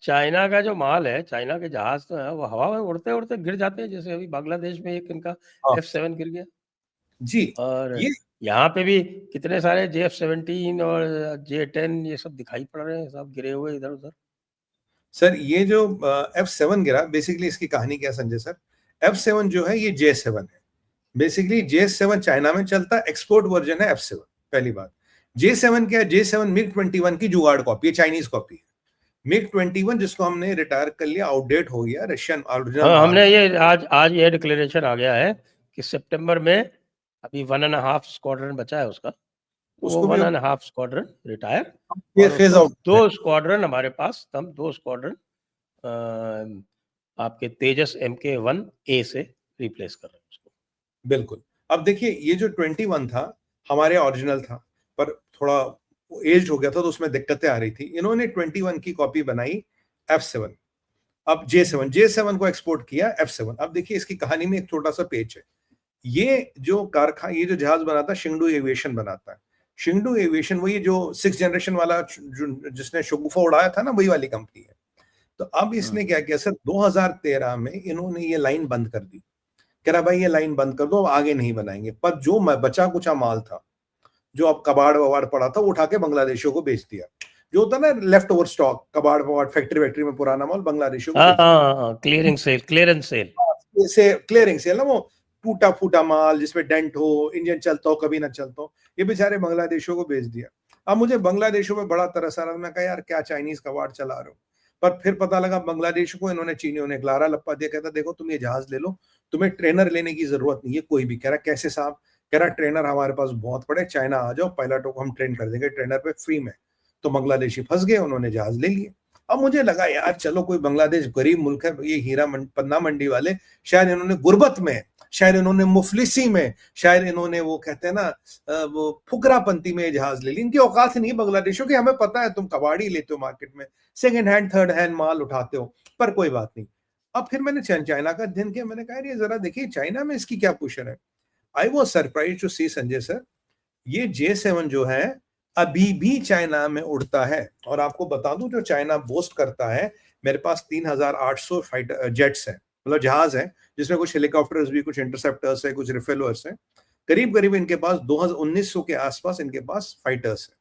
China का जो माल है, चाइना के जहाज तो है, वो हवा में उड़ते-उड़ते गिर जाते हैं, जैसे अभी बांग्लादेश में एक इनका हाँ F7 गिर गया। जी। और ये यहाँ पे भी कितने सारे JF-17 और J-10 ये सब दिखाई पड़ रहे हैं, सब गिरे हुए इधर-उधर। सर ये जो F7 गिरा, बेसिकली इसकी कहानी क्या है संजय सर? F7 जो है ये J7 है। बेसिकली J7 चाइना में चलता है, एक्सपोर्ट वर्जन है F7। पहली बात, J7 क्या है? J7 MiG-21 की जुगाड़ कॉपी है, चाइनीज कॉपी है। MiG-21 जिसको हमने रिटायर कर लिया, आउटडेट हो गया, रशियन ओरिजिनल हाँ, माल हमने है। ये आज ये डिक्लेरेशन आ गया है कि सितंबर में अभी 1.5 स्क्वाड्रन बचा है उसका, तो वो उसको भी 1.5 स्क्वाड्रन रिटायर ये और फेज उसको आउट है। 2 स्क्वाड्रन हमारे पास, हम 2 स्क्वाड्रन आपके तेजस MK-1A से रिप्लेस कर रहे हैं उसको। बिल्कुल। अब देखिए, ये जो 21 था हमारे ओरिजिनल था, पर थोड़ा एज्ड हो गया था, तो उसमें दिक्कतें आ रही थी। इन्होंने 21 की कॉपी बनाई F7। अब J7 को एक्सपोर्ट किया F7। अब देखिए, इसकी कहानी में एक छोटा सा पेच है। ये जो जहाज बनाता है, शिंगडू एविएशन बनाता है। शिंगडू एविएशन वही जो 6th जनरेशन वाला जिसने शगुफा उड़ाया था ना, वही वाली कंपनी है। तो अब इसने क्या किया सर, 2013 में इन्होंने ये लाइन बंद कर दी। कह रहा भाई ये लाइन बंद कर दो, अब आगे नहीं बनाएंगे। पर जो बचा कुचा माल था, जो अब कबाड़ वबाड़ पड़ा था, वो उठा के बांग्लादेशियों को बेच दिया। जो होता है ना लेफ्ट ओवर स्टॉक, कबाड़ वबाड़, फैक्ट्री वैक्ट्री में पुराना माल, बांग्लादेशियों को हाँ, बेच दिया। हाँ, हाँ, क्लियरेंस सेल। जैसे क्लियरिंग सेल ना, वो टूटा फूटा माल जिसमें डेंट हो, इंजन चलता हो कभी ना चलता हो, ये बेचारे बांग्लादेशियों को बेच दिया। अब मुझे बांग्लादेशों में बड़ा तरस आ रहा था। मैं कहा यार क्या चाइनीज कबाड़ चला रहे हो? पर फिर पता लगा बांग्लादेश को इन्होंने, चीनियों ने लारा लप्पा दिया। कहता देखो तुम ये जहाज ले लो, तुम्हें ट्रेनर लेने की जरूरत नहीं है कोई भी। कह रहा कैसे साहब? कह रहा ट्रेनर हमारे पास बहुत पड़े, चाइना आ जाओ, पायलटों को हम ट्रेन कर देंगे ट्रेनर पे फ्री में। तो बांग्लादेशी फंस गए, उन्होंने जहाज ले लिए। अब मुझे लगा यार चलो कोई बांग्लादेश गरीब मुल्क है, ये हीरा पन्ना मंडी वाले शायद इन्होंने गुर्बत में, शायद इन्होंने मुफलिसी में, शायद इन्होंने वो कहते हैं ना वो फुकरापंती में जहाज ले ली। इनकी औकात नहीं बांग्लादेशों की। हमें पता है तुम कबाड़ी लेते हो मार्केट में, सेकंड हैंड थर्ड हैंड माल उठाते हो, पर कोई बात नहीं। अब फिर मैंने चाइना का अध्ययन किया। मैंने कहा ये जरा देखिए चाइना में इसकी क्या पोजीशन है। I was surprise to see Sanjay sir, ये J7 जो है अभी भी चाइना में उड़ता है। और आपको बता दूं, जो चाइना बोस्ट करता है, मेरे पास 3800 फाइटर जेट्स हैं, मतलब जहाज है, जिसमें कुछ हेलीकॉप्टर्स भी, कुछ इंटरसेप्टर्स है, कुछ रिफेलर्स हैं। करीब करीब इनके पास 1900 के आसपास इनके पास फाइटर्स हैं।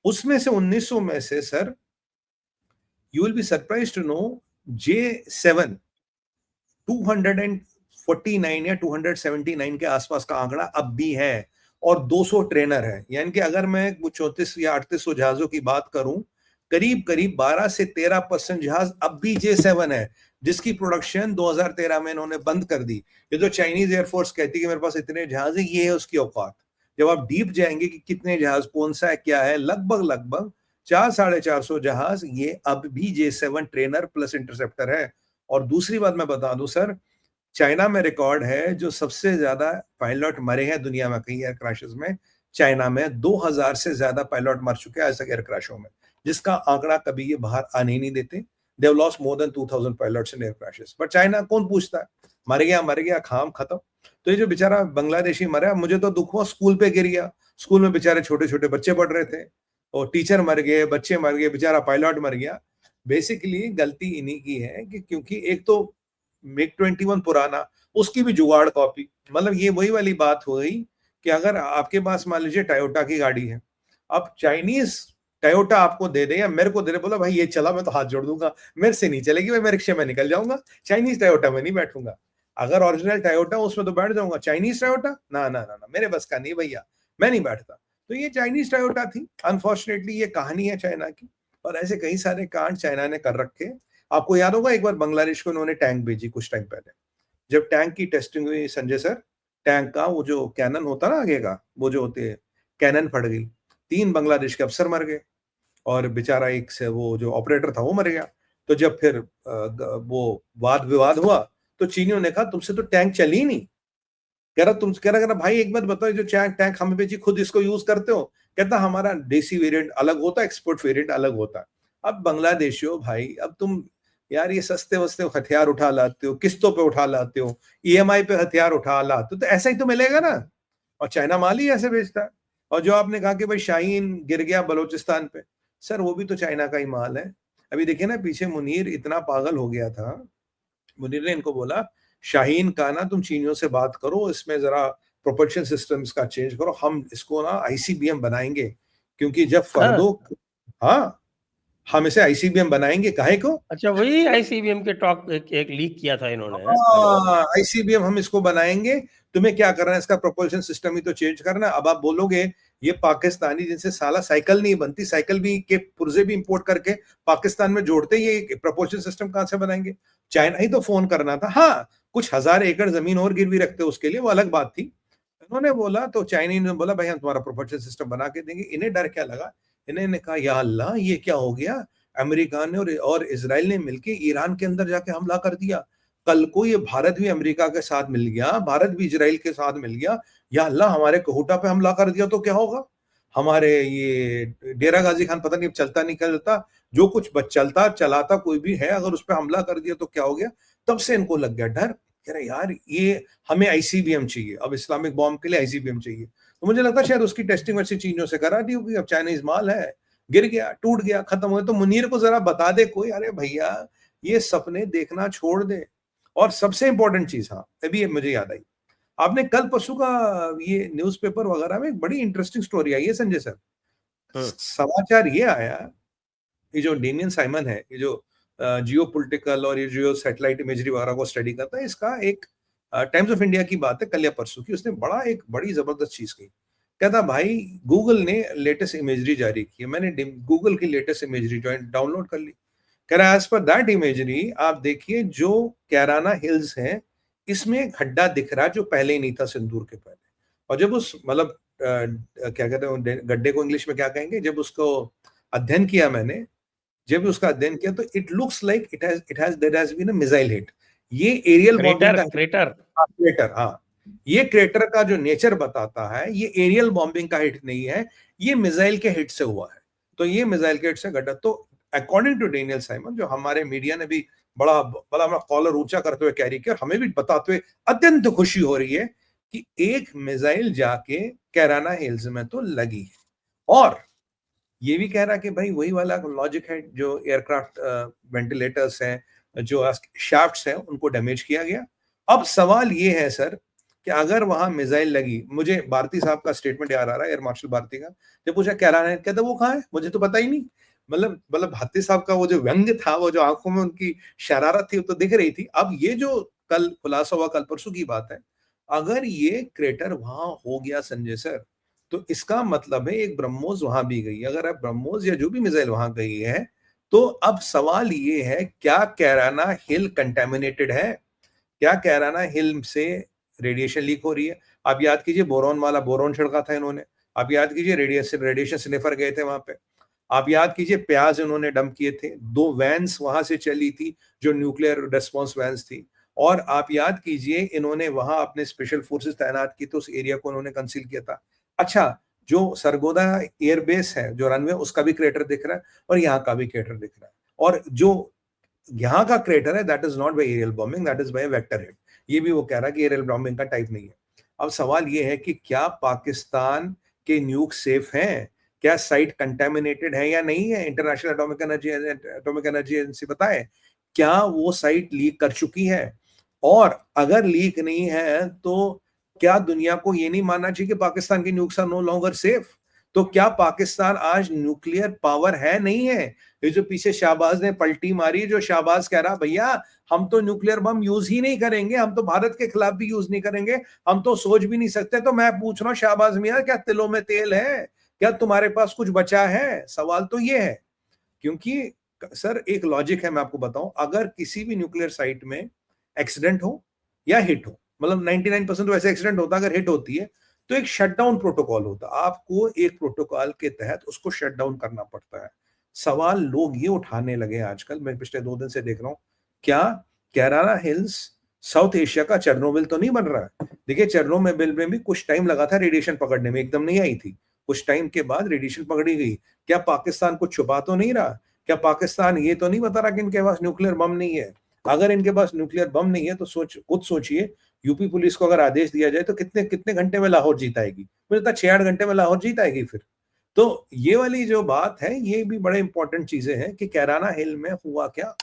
उसमें से 1900 में से sir, you will be surprise to know, J7 249 या 279 के आसपास का आंकड़ा अब भी है, और 200 ट्रेनर है। यानी कि अगर मैं 34 या 3800 जहाजों की बात करूं, करीब करीब 12 से 13% जहाज अब भी J7 है, जिसकी प्रोडक्शन 2013 में इन्होंने बंद कर दी। ये जो चाइनीज एयरफोर्स कहती है कि मेरे पास इतने जहाज है, ये है उसकी औकात। जब आप डीप जाएंगे कि कितने जहाज, कौन सा है, क्या है, लगभग लगभग 400-450 जहाज ये अब भी J7 ट्रेनर प्लस इंटरसेप्टर है। और दूसरी बात मैं बता दूं सर, चाइना में रिकॉर्ड है जो सबसे ज्यादा पायलट मरे हैं दुनिया में कई एयर क्रैशेस में। चाइना में 2000 से ज्यादा पायलट मर चुके हैं ऐसे एयर क्रैशों में, जिसका आंकड़ा कभी ये बाहर आने ही नहीं देते। They have lost more than 2000 pilots in air crashes. But China कौन पूछता है, मर गया खाम खत्म। तो ये जो बेचारा बांग्लादेशी मरा, मुझे तो दुख हुआ, स्कूल पे गिर गया। स्कूल में बेचारे छोटे छोटे बच्चे पढ़ रहे थे, और टीचर मर गए, बच्चे मर गए, बेचारा पायलट मर गया। बेसिकली गलती इन्हीं की है कि क्योंकि एक तो MiG-21 पुराना, उसकी भी जुगाड़ कॉपी। मतलब ये वही वाली बात हो गई कि अगर आपके पास मान लीजिए टयोटा की गाड़ी है, अब चाइनीज टयोटा आपको दे दे या मेरे को दे दे, बोला भाई ये चला, मैं तो हाथ जोड़ दूंगा, मेरे से नहीं चलेगी भाई, मैं रिक्शे में निकल जाऊंगा, चाइनीज टयोटा में नहीं बैठूंगा। अगर ओरिजिनल टयोटा उसमें तो बैठ जाऊंगा, चाइनीज टयोटा ना ना ना ना, मेरे बस का नहीं भैया, मैं नहीं बैठता। तो ये चाइनीज टयोटा थी। अनफॉर्चुनेटली ये कहानी है चाइना की, और ऐसे कई सारे कांड चाइना ने कर रखे। आपको याद होगा एक बार बांग्लादेश को उन्होंने टैंक भेजी कुछ टाइम पहले, जब टैंक की टेस्टिंग हुई संजय सर, टैंक का वो जो कैनन होता ना आगे का, वो जो होते हैं, कैनन फट गई, 3 बांग्लादेश के अफसर मर गए, और बेचारा एक से वो जो ऑपरेटर था वो मर गया। तो जब फिर वो वाद विवाद हुआ, तो चीनियों ने कहा तुमसे तो टैंक चली ही नहीं। कह रहा भाई एक बात बताओ, जो टैंक हमें भेजी खुद इसको यूज करते हो? कहता हमारा देसी वेरिएंट अलग होता है, एक्सपोर्ट वेरिएंट अलग होता है। अब बांग्लादेशियों भाई, अब तुम यार ये सस्ते वस्ते हथियार उठा लाते हो, किस्तों पे उठा लाते हो, EMI पे हथियार उठा लाते हो, तो ऐसा ही तो मिलेगा ना। और चाइना माल ही ऐसे बेचता है। और जो आपने कहा कि भाई शाहीन गिर गया बलूचिस्तान पे, सर वो भी तो चाइना का ही माल है। अभी देखिए ना, पीछे मुनीर इतना पागल हो गया था, मुनीर ने इनको बोला शाहीन का ना तुम चीनियों से बात करो, इसमें जरा प्रोपल्शन सिस्टम्स का चेंज करो, हम इसको ना आईसीबीएम बनाएंगे, क्योंकि जब हाँ, फर्दो, हाँ हम इसे आईसीबीएम बनाएंगे, काहे को? अच्छा वही आईसीबीएम के टॉक एक लीक किया था इन्होंने, है? हाँ आईसीबीएम हम इसको बनाएंगे, तुम्हें क्या करना है, इसका प्रोपल्शन सिस्टम ही तो चेंज करना है। अब आप बोलोगे ये पाकिस्तानी जिनसे साला साइकिल नहीं बनती, साइकिल भी के पुर्जे भी इंपोर्ट करके पाकिस्तान में जोड़ते, ये प्रोपल्शन सिस्टम कहां से बनाएंगे? चाइना ही तो फोन करना था। हाँ कुछ हजार एकड़ जमीन और गिरवी रखते उसके लिए, वो अलग बात थी। उन्होंने बोला तो चाइनीज ने बोला भाई हम तुम्हारा प्रोपल्शन सिस्टम बना के देंगे। इन्हें डर क्या लगा, इन्हें कहा या अल्लाह ये क्या हो गया, अमेरिका ने और इसराइल ने मिलकर ईरान के अंदर जाके हमला कर दिया, कल को ये भारत भी अमेरिका के साथ मिल गया, भारत भी इजराइल के साथ मिल गया, या अल्लाह हमारे कोहटा पे हमला कर दिया तो क्या होगा? हमारे ये डेरा गाजी खान पता नहीं चलता नहीं चलता, जो कुछ चलता चलाता कोई भी है, अगर उस पर हमला कर दिया तो क्या हो गया? तब से इनको लग गया डर, कह रहे यार ये हमें आईसीबीएम चाहिए, अब इस्लामिक बॉम्ब के लिए आईसीबीएम चाहिए। तो मुझे लगता है शायद उसकी टेस्टिंग वैसी चीजों से करा दी होगी, अब चाइनीज माल है, गिर गया, टूट गया, खत्म हो गया। तो मुनीर को जरा बता दे कोई, अरे भैया ये सपने देखना छोड़ दे। और सबसे इंपॉर्टेंट चीज, हाँ अभी मुझे याद आई, आपने कल परसों का ये न्यूज़पेपर वगैरह में एक बड़ी इंटरेस्टिंग स्टोरी आई है संजय सर। हम्म। समाचार ये आया, ये जो डेमियन साइमन है, ये जो जियो पॉलिटिकल और ये जियो सैटेलाइट इमेजरी वगैरह को स्टडी करता है, इसका एक टाइम्स ऑफ इंडिया की बात है कल या परसों की, उसने एक बड़ी जबरदस्त चीज कही। कहता भाई गूगल ने लेटेस्ट इमेजरी जारी की है, मैंने गूगल की लेटेस्ट इमेजरी डाउनलोड कर ली। कह रहा है एज पर दैट इमेजरी आप देखिए जो कैराना हिल्स है, इसमें एक खड्डा दिख रहा है जो पहले ही नहीं था सिंदूर के पहले। और जब उस मतलब क्या कहते हैं गड्ढे को इंग्लिश में क्या कहेंगे, जब उसको अध्ययन किया मैंने, जब उसका अध्ययन किया तो it looks like there has been a missile hit. ये एरियल बॉम्बिंग क्रेटर का क्रेटर क्रेटर, हाँ ये क्रेटर का जो नेचर बताता है, ये एरियल बॉम्बिंग का हिट नहीं है, ये मिसाइल के हिट से हुआ है। तो ये मिसाइल के हिट से गड्ढा, तो अकॉर्डिंग टू डेनियल साइमन, जो हमारे मीडिया ने भी बड़ा बड़ा अपना कॉलर ऊंचा करते हुए कैरी किया, हमें भी बताते हुए अत्यंत खुशी हो रही है कि एक मिसाइल जाके कैराना हिल्स में तो लगी है। और ये भी कह रहा कि भाई वही वाला लॉजिक है, जो एयरक्राफ्ट वेंटिलेटर्स हैं, जो शाफ्ट्स हैं, उनको डैमेज किया गया। अब सवाल ये है सर कि अगर वहां मिसाइल लगी, मुझे भारती साहब का स्टेटमेंट याद आ रहा है, एयर मार्शल भारती का, जब पूछा क्या रहा है, कहते वो कहाँ है, मुझे तो पता ही नहीं। मतलब भारती साहब का वो जो व्यंग्य था, वो जो आंखों में उनकी शरारत थी, वो तो दिख रही थी। अब ये जो कल खुलासा हुआ, कल परसों की बात है, अगर ये क्रेटर वहां हो गया संजय सर, तो इसका मतलब है एक ब्रह्मोस वहां भी गई। अगर अब ब्रह्मोस या जो भी मिसाइल वहां गई है, तो अब सवाल ये है क्या कैराना हिल कंटेमिनेटेड है? क्या कैराना हिल से रेडिएशन लीक हो रही है? आप याद कीजिए बोरॉन वाला, बोरॉन छिड़का था इन्होंने। आप याद कीजिए रेडिएशन रेडिएशन स्निफर गए थे वहां पे। आप याद कीजिए प्याज इन्होंने डंप किए थे, 2 वैन्स वहां से चली थी जो न्यूक्लियर रेस्पॉन्स वैन्स थी। और आप याद कीजिए इन्होंने वहां अपने स्पेशल फोर्सेस तैनात की, तो उस एरिया को उन्होंने कंसील किया था। अच्छा, जो सरगोदा एयरबेस है, जो रनवे, उसका भी क्रेटर दिख रहा है और यहाँ का भी क्रेटर दिख रहा है। और जो यहाँ का क्रेटर है, that is not by aerial bombing, that is by vector hit. ये भी वो कह रहा है कि एरियल बॉम्बिंग का टाइप नहीं है। अब सवाल ये है कि क्या पाकिस्तान के न्यूक सेफ हैं? क्या साइट कंटेमिनेटेड है या नहीं है? इंटरनेशनल एटॉमिक एनर्जी एजेंसी बताए क्या वो साइट लीक कर चुकी है? और अगर लीक नहीं है तो क्या दुनिया को ये नहीं मानना चाहिए कि पाकिस्तान के nukes are no longer safe? तो क्या पाकिस्तान आज न्यूक्लियर पावर है, नहीं है? ये जो पीछे शाहबाज ने पलटी मारी, जो शाहबाज कह रहा भैया हम तो न्यूक्लियर बम यूज ही नहीं करेंगे, हम तो भारत के खिलाफ भी यूज नहीं करेंगे, हम तो सोच भी नहीं सकते। तो मैं पूछ रहा हूँ शाहबाज मियां, क्या तिलों में तेल है? क्या तुम्हारे पास कुछ बचा है? सवाल तो ये है। क्योंकि सर एक लॉजिक है, मैं आपको बताऊं, अगर किसी भी न्यूक्लियर साइट में एक्सीडेंट हो या हिट हो, मतलब 99% तो ऐसे एक्सीडेंट होता है, अगर हिट होती है तो एक शटडाउन प्रोटोकॉल होता है, आपको एक प्रोटोकॉल के तहत उसको शट डाउन करना पड़ता है। सवाल लोग ये उठाने लगे आजकल, मैं पिछले 2 दिन से देख रहा हूं, क्या कैराना हिल्स साउथ एशिया का चेरनोबिल तो नहीं बन रहा है? देखिए चेरनोबिल में भी कुछ टाइम लगा था रेडिएशन पकड़ने में, एकदम नहीं आई थी, कुछ टाइम के बाद रेडिएशन पकड़ी गई। क्या पाकिस्तान कुछ छुपा तो नहीं रहा? क्या पाकिस्तान ये तो नहीं बता रहा कि इनके पास न्यूक्लियर बम नहीं है? अगर इनके पास न्यूक्लियर बम नहीं है तो खुद सोचिए, यूपी पुलिस को अगर आदेश दिया जाए तो कितने कितने घंटे में लाहौर जीत आएगी? मुझे लगता है 6-8 घंटे में लाहौर जीत आएगी फिर। तो ये वाली जो बात है, ये भी बड़े इंपॉर्टेंट चीजें हैं कि कैराना हिल में हुआ क्या।